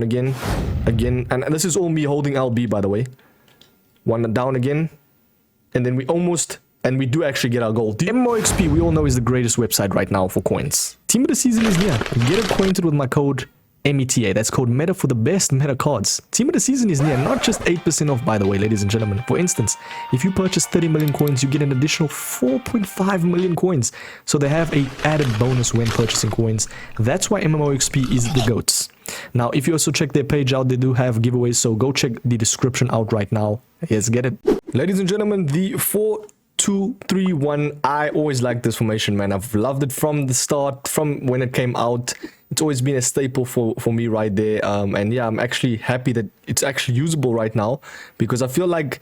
again, and this is all me holding LB, by the way. One down again, and then we do actually get our goal. The MetaMike, we all know, is the greatest website right now for coins. Team of the season is near. Get acquainted with my code META. That's code META for the best meta cards. Team of the season is near. Not just 8% off, by the way, ladies and gentlemen. For instance, if you purchase 30 million coins, you get an additional 4.5 million coins. So they have a added bonus when purchasing coins. That's why MetaMike is the GOATs. Now, if you also check their page out, they do have giveaways. So go check the description out right now. Let's get it. Ladies and gentlemen, the 4-2-3-1. I always liked this formation, man. I've loved it from the start, from when it came out. It's always been a staple for me right there. And yeah, I'm actually happy that it's actually usable right now, because I feel like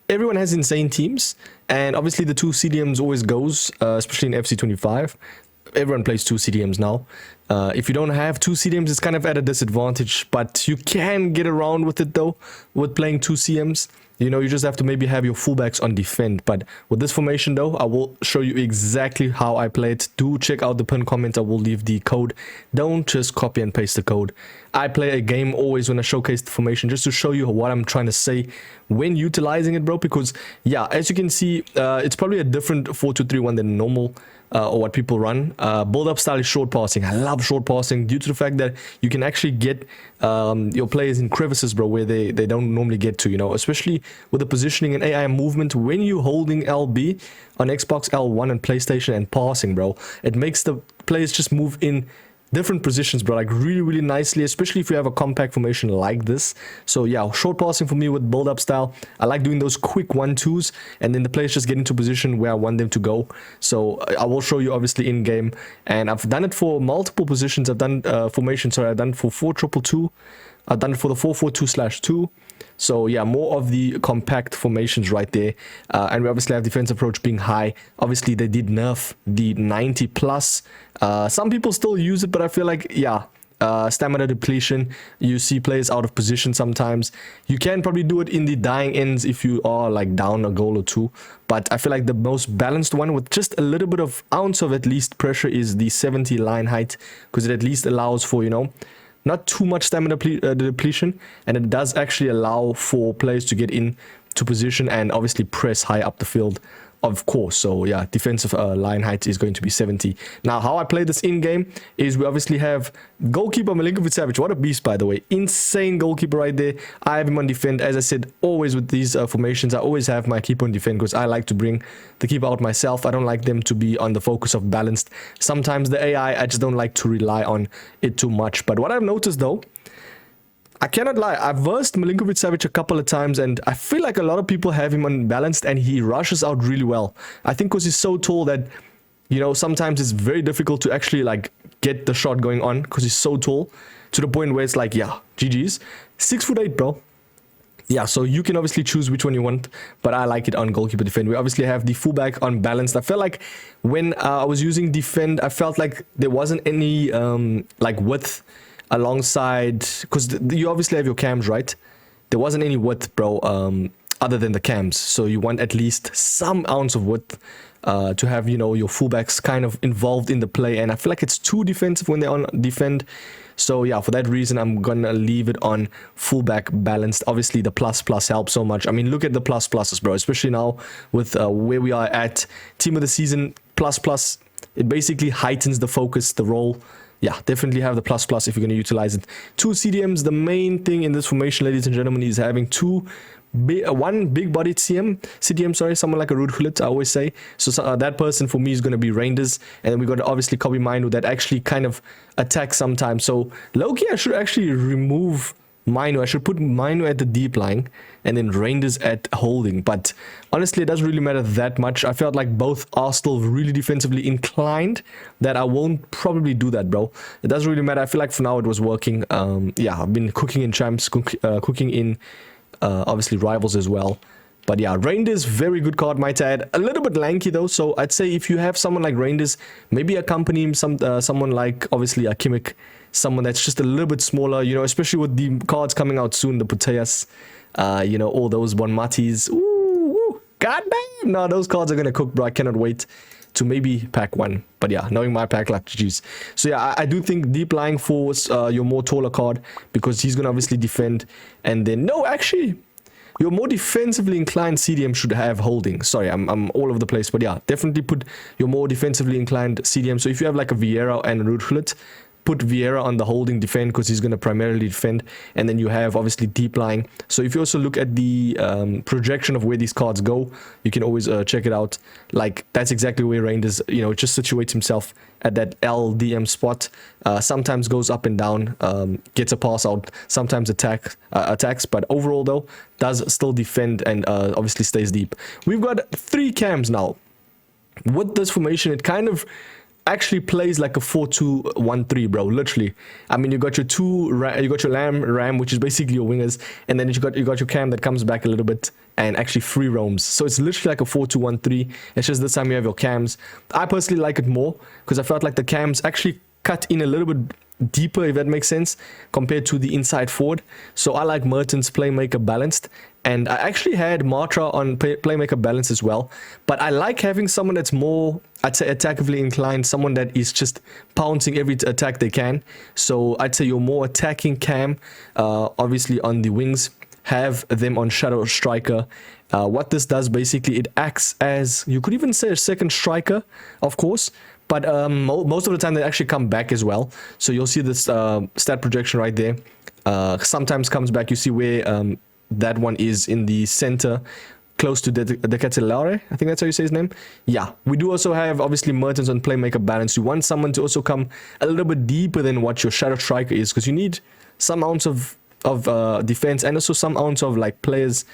everyone has insane teams, and obviously the 2 CDMs always goes, especially in FC25. Everyone plays 2 CDMs now. If you don't have 2 CDMs, it's kind of at a disadvantage, but you can get around with it though, with playing 2 CMs. You know, you just have to maybe have your fullbacks on defend. But with this formation though, I will show you exactly how I play it. Do check out the pinned comment. I will leave the code. Don't just copy and paste the code. I play a game always when I showcase the formation, just to show you what I'm trying to say when utilizing it, bro. Because yeah, as you can see, it's probably a different 4-2-3-1 than normal, or what people run. Build up style is short passing. I love short passing due to the fact that you can actually get your players in crevices, bro, where they don't normally get to, you know, especially with the positioning and AI movement. When you're holding LB on Xbox, L1 and PlayStation and passing, bro, it makes the players just move in different positions, bro, like really nicely, especially if you have a compact formation like this. So yeah, short passing for me with build up style. I like doing those quick 1-2s, and then the players just get into position where I want them to go. So I will show you obviously in game, and I've done it for multiple positions. I've done formation, sorry, I've done it for 4-2-2. I've done it for the 4-4-2/2. So yeah, more of the compact formations right there. And we obviously have defense approach being high. Obviously they did nerf the 90 plus. Some people still use it, but I feel like, yeah, stamina depletion. You see players out of position sometimes. You can probably do it in the dying ends if you are like down a goal or 2. But I feel like the most balanced one with just a little bit of ounce of at least pressure is the 70 line height, because it at least allows for, you know, not too much stamina depletion, and it does actually allow for players to get in to position and obviously press high up the field, of course. So yeah, defensive line height is going to be 70. Now, how I play this in game is we obviously have goalkeeper Milinkovic-Savic. What a beast, by the way. Insane goalkeeper right there. I have him on defend. As I said, always with these formations, I always have my keeper on defend, because I like to bring the keeper out myself. I don't like them to be on the focus of balanced. Sometimes the AI, I just don't like to rely on it too much. But what I've noticed though, I cannot lie, I've versed Milinkovic-Savic a couple of times, and I feel like a lot of people have him unbalanced, and he rushes out really well. I think because he's so tall that, you know, sometimes it's very difficult to actually like get the shot going on, because he's so tall, to the point where it's like, yeah, GG's. 6'8", bro. Yeah, so you can obviously choose which one you want, but I like it on goalkeeper defend. We obviously have the fullback on balanced. I felt like when I was using defend, I felt like there wasn't any like width alongside, because you obviously have your cams, right? There wasn't any width, bro, other than the cams. So you want at least some ounce of width to have, you know, your fullbacks kind of involved in the play. And I feel like it's too defensive when they're on defend. So yeah, for that reason, I'm gonna leave it on fullback balanced. Obviously the plus helps so much. I mean, look at the pluses, bro, especially now with where we are at team of the season. Plus, it basically heightens the focus, the role. Yeah, definitely have the plus if you're going to utilize it. 2 CDMs. The main thing in this formation, ladies and gentlemen, is having one big-bodied CDM, sorry, someone like a Ruud Gullit, I always say. So that person for me is going to be Reinders, and then we got to obviously copy Mino that actually kind of attacks sometimes. So low-key, I should actually remove Mino. I should put Mino at the deep line and then Reinders at holding. But honestly, it doesn't really matter that much. I felt like both are still really defensively inclined, that I won't probably do that, bro. It doesn't really matter. I feel like for now it was working. Yeah, I've been cooking in champs, cooking in obviously rivals as well. But yeah, Reinders, very good card, might add. A little bit lanky though, so I'd say if you have someone like Reinders, maybe accompany him someone like obviously a Kimmich, someone that's just a little bit smaller, you know, especially with the cards coming out soon, the Puteas, you know, all those Bonmatis. Ooh, goddamn! No, those cards are gonna cook, bro. I cannot wait. to maybe pack one. But yeah, knowing my pack luck, GG's. So yeah, I do think Deep Lying Force, your more taller card, because he's gonna obviously defend. And then no, actually, your more defensively inclined CDM should have holding. Sorry, I'm all over the place, but yeah, definitely put your more defensively inclined CDM. So if you have like a Vieira and a Rootflit, put Vieira on the holding defend, because he's going to primarily defend. And then you have obviously Deep Lying. So if you also look at the projection of where these cards go, you can always check it out. Like, that's exactly where Reinders, you know, just situates himself at that LDM spot. Sometimes goes up and down, gets a pass out, sometimes attacks, but overall though, does still defend and obviously stays deep. We've got 3 cams now. With this formation, it kind of actually plays like a 4-2-1-3, bro. Literally, I mean, you got your you got your ram, which is basically your wingers, and then you got your cam that comes back a little bit and actually free roams. So it's literally like a 4-2-1-3. It's just this time you have your cams. I personally like it more because I felt like the cams actually cut in a little bit deeper, if that makes sense, compared to the inside forward. So I like Mertens playmaker balanced, and I actually had Matra on playmaker balance as well. But I like having someone that's more, I'd say, attackively inclined, someone that is just pouncing every attack they can. So I'd say your more attacking cam, obviously on the wings, have them on shadow striker. What this does, basically, it acts as, you could even say, a second striker, of course. But most of the time they actually come back as well. So you'll see this stat projection right there. Sometimes comes back. You see where that one is in the center, close to the Catelare. I think that's how you say his name. Yeah, we do also have obviously Mertens on playmaker balance. You want someone to also come a little bit deeper than what your shadow striker is, because you need some ounce of defense and also some ounce of like players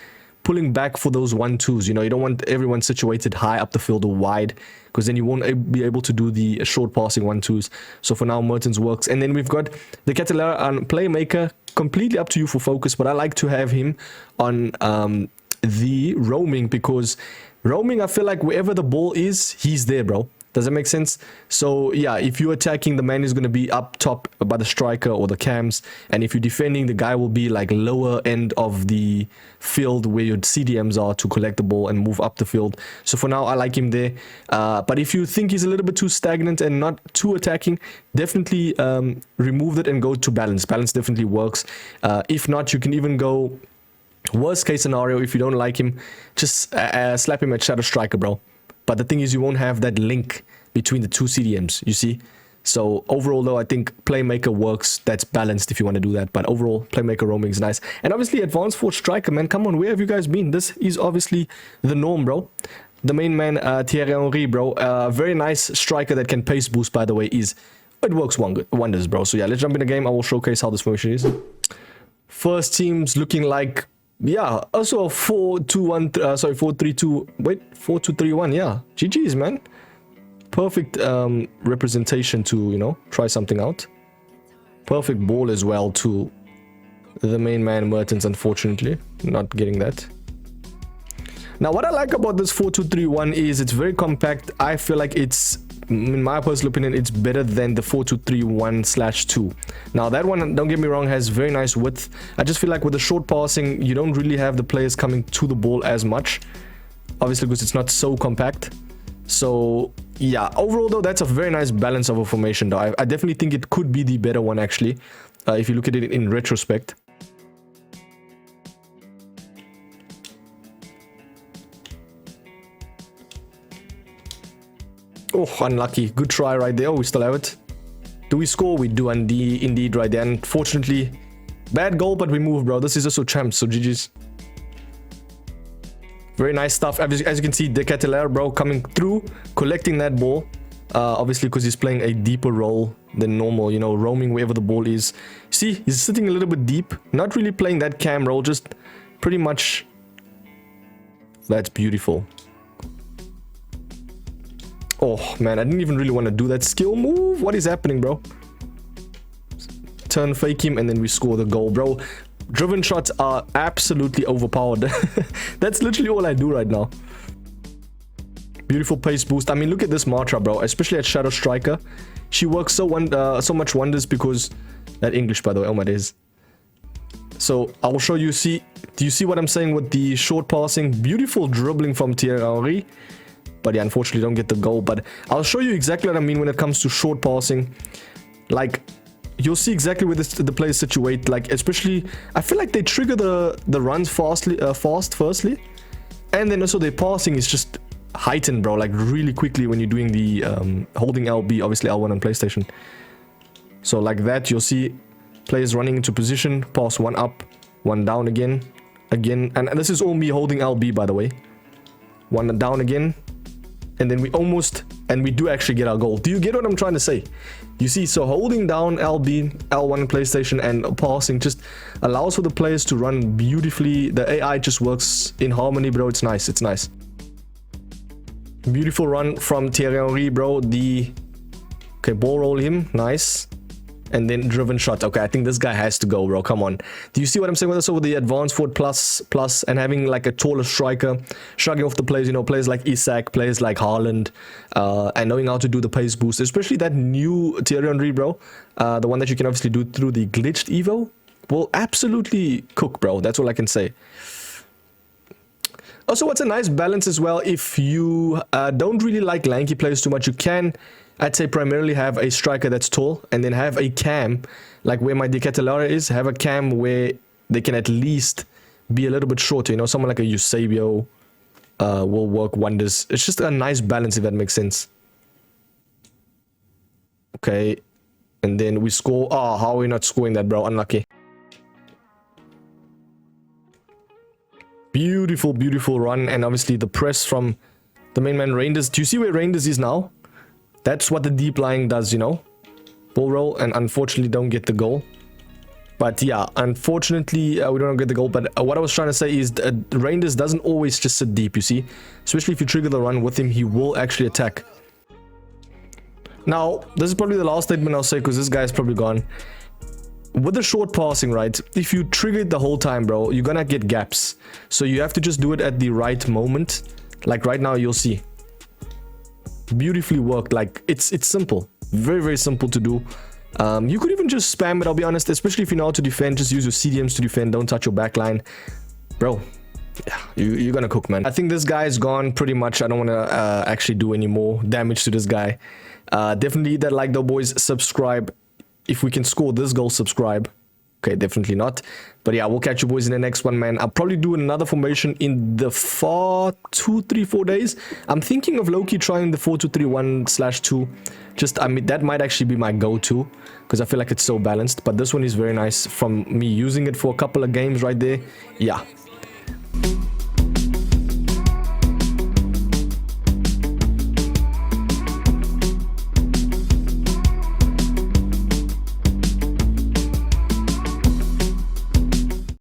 pulling back for those 1-2s. You know, you don't want everyone situated high up the field or wide, because then you won't be able to do the short passing 1-2s. So for now, Mertens works. And then we've got the Catelara on playmaker, completely up to you for focus, but I like to have him on the roaming, because roaming, I feel like wherever the ball is, he's there, bro. Does that make sense? So yeah, if you're attacking, the man is going to be up top by the striker or the cams, and if you're defending, the guy will be like lower end of the field where your CDMs are to collect the ball and move up the field. So for now, I like him there. But if you think he's a little bit too stagnant and not too attacking, definitely remove it and go to balance. Balance definitely works. If not, you can even go worst case scenario. If you don't like him, just slap him at shadow striker, bro. But the thing is, you won't have that link between the two CDMs, you see? So overall, though, I think playmaker works. That's balanced if you want to do that. But overall, playmaker roaming is nice. And obviously, advanced forward striker, man. Come on, where have you guys been? This is obviously the norm, bro. The main man, Thierry Henry, bro. Very nice striker that can pace boost, by the way, it works wonders, bro. So yeah, let's jump in the game. I will showcase how this formation is. First team's looking like, yeah, also a 4-2-1, 4-2-3-1, yeah. GG's, man. Perfect representation to, you know, try something out. Perfect ball as well to the main man, Mertens, unfortunately. Not getting that. Now, what I like about this 4-2-3-1 is it's very compact. I feel like it's, in my personal opinion, it's better than the 4-2-3-1/2. Now that one, don't get me wrong, has very nice width. I just feel like with the short passing, you don't really have the players coming to the ball as much, obviously, because it's not so compact. So yeah, overall though, that's a very nice balance of a formation though. I definitely think it could be the better one, actually, if you look at it in retrospect. Oh, unlucky. Good try right there. Oh, we still have it. Do we score? We do indeed right there. Unfortunately, bad goal, but we move, bro. This is also champs, so GG's. Very nice stuff. As you can see, De Ketelaere, bro, coming through, collecting that ball. Obviously, because he's playing a deeper role than normal, you know, roaming wherever the ball is. See, he's sitting a little bit deep. Not really playing that cam role, just pretty much. That's beautiful. Oh, man, I didn't even really want to do that skill move. What is happening, bro? Turn fake him, and then we score the goal, bro. Driven shots are absolutely overpowered. That's literally all I do right now. Beautiful pace boost. I mean, look at this Matra, bro. Especially at Shadow Striker. She works so much wonders because... That English, by the way. Oh, my days. So, I will show you. See, do you see what I'm saying with the short passing? Beautiful dribbling from Thierry Henry. But yeah, unfortunately don't get the goal. But I'll show you exactly what I mean when it comes to short passing. Like, you'll see exactly where the players situate. Like, especially, I feel like they trigger the runs fast firstly, and then also their passing is just heightened, bro, like really quickly when you're doing the holding LB, obviously L1 on PlayStation. So like that, you'll see players running into position, pass one up, one down again, and this is all me holding LB, by the way. One down again, and then we do actually get our goal. Do you get what I'm trying to say? You see, so holding down LB, L1 PlayStation, and passing just allows for the players to run beautifully. The AI just works in harmony, bro. It's nice. It's nice. Beautiful run from Thierry Henry, bro. Okay, ball roll him. Nice. And then driven shot. Okay, I think this guy has to go, bro. Come on. Do you see what I'm saying with this? Over the advanced forward plus, and having like a taller striker, shrugging off the players, you know, players like Isak, players like Haaland, and knowing how to do the pace boost, especially that new Thierry Henry, bro. The one that you can obviously do through the glitched Evo will absolutely cook, bro. That's all I can say. Also, what's a nice balance as well, if you don't really like lanky players too much, you can, I'd say, primarily have a striker that's tall, and then have a cam, like where my De Ketelaere is, have a cam where they can at least be a little bit shorter, you know, someone like a Eusebio will work wonders. It's just a nice balance, if that makes sense. Okay, and then we score. Oh, how are we not scoring that, bro? Unlucky. Beautiful, beautiful run, and obviously the press from the main man Reinders. Do you see where Reinders is now? That's what the deep lying does, you know. Ball roll, and unfortunately don't get the goal. But yeah, unfortunately we don't get the goal. But what I was trying to say is Reinders doesn't always just sit deep, you see. Especially if you trigger the run with him, he will actually attack. Now, this is probably the last statement I'll say, because this guy's probably gone. With the short passing, right, if you trigger it the whole time, bro, you're gonna get gaps. So you have to just do it at the right moment. Like right now, you'll see. Beautifully worked. Like, it's simple. Very, very simple to do. You could even just spam it, I'll be honest, especially if you know how to defend. Just use your CDMs to defend. Don't touch your backline. Bro, yeah, you're gonna cook, man. I think this guy is gone pretty much. I don't want to actually do any more damage to this guy. Definitely hit that like though, boys. Subscribe. If we can score this goal, subscribe. Okay, definitely not. But yeah, we'll catch you boys in the next one, man. I'll probably do another formation in the 2-3-4 days. I'm thinking of low-key trying the 4-2-3-1/2. Just, I mean, that might actually be my go-to, because I feel like it's so balanced. But this one is very nice from me using it for a couple of games right there. Yeah.